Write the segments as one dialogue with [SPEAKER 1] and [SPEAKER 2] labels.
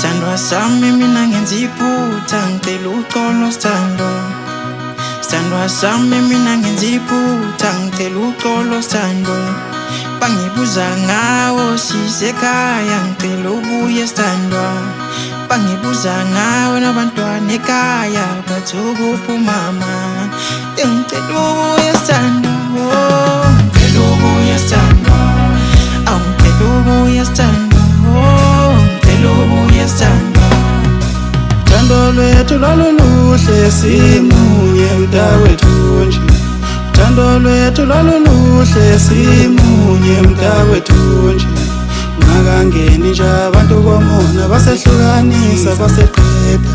[SPEAKER 1] Sithandwa sami mina ngenza iphutha ngicela uxolo sithandwa. Sithandwa sami mina ngenza iphutha ngicela uxolo sithandwa. Bangibuza ngawo sisekhaya ngicela ubuye sithandwa. Bangibuza ngawe nabantwana ekhaya bathi ukuphi umama. Ngicela ubuye sithandwa, oh ngicela ubuye sithandwa. Awu ngicela ubuye sithandwa, oh ngicela ubuye sithandwa. Uthando lwethu lwaluluhle simunye mntakwethu nje. Uthando lwethu lwaluluhle simunye mntakwethu nje. Ngakangeni nje abantu bomona basehlukanisa baseqeda.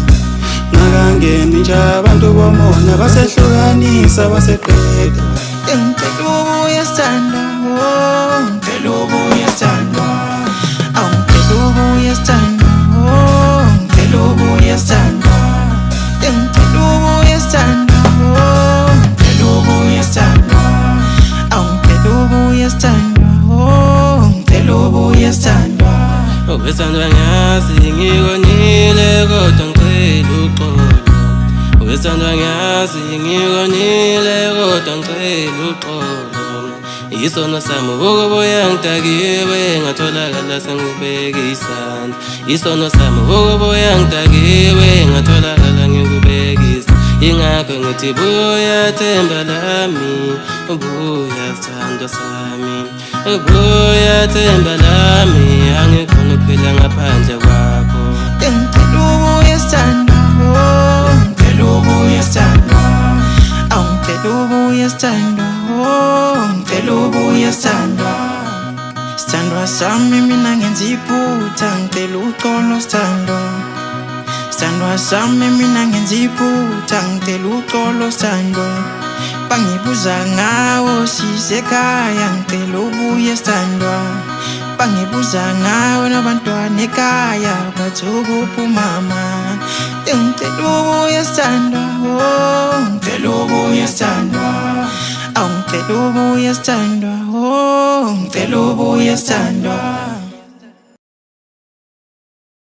[SPEAKER 1] Ngakangeni nje abantu bomona basehlukanisa baseqeda. Ngicela ubuye sithandwa, oh ngicela ubuye sithandwa. Awu ngicela ubuye sithandwa, oh ngicela ubuye sithandwa. Ngicela ubuye sithandwa, oh ngicela ubuye sithandwa. Awu ngicela ubuye sithandwa, oh ngicela ubuye sithandwa.
[SPEAKER 2] Wesithandwa ngiyazi ngikonile kodwa ngicela uxolo. Wesithandwa ngiyazi ngikonile kodwa ngicela uxolo. Isono sami ukubuya ngidakiwe ngatholakala sengibeka isandla. Isono sami ukubuya ngidakiwe ngatholakala ngikubeka isandla. Ingakho ngithi buya themba lami, buya sithandwa sami. Buya themba lami, angikhona ukuphila ngaphandle kwakho.
[SPEAKER 1] Ngicela ubuye sithandwa, oh ngicela ubuye sithandwa. Awu ngicela ubuye sithandwa, oh ngicela ubuye sithandwa. Sithandwa sami mina ngenza iphutha ngicela uxolo sithandwa. Sithandwa sami mina ngenza iphutha ngicela uxolo sithandwa. Bangibuza ngawo sisekhaya ngicela ubuye sithandwa. Bangibuza ngawe nabantwana ekhaya bathi ukuphi umama. Ngicela ubuye sithandwa, oh ngicela ubuye sithandwa. Awu ngicela ubuye sithandwa, oh ngicela ubuye sithandwa.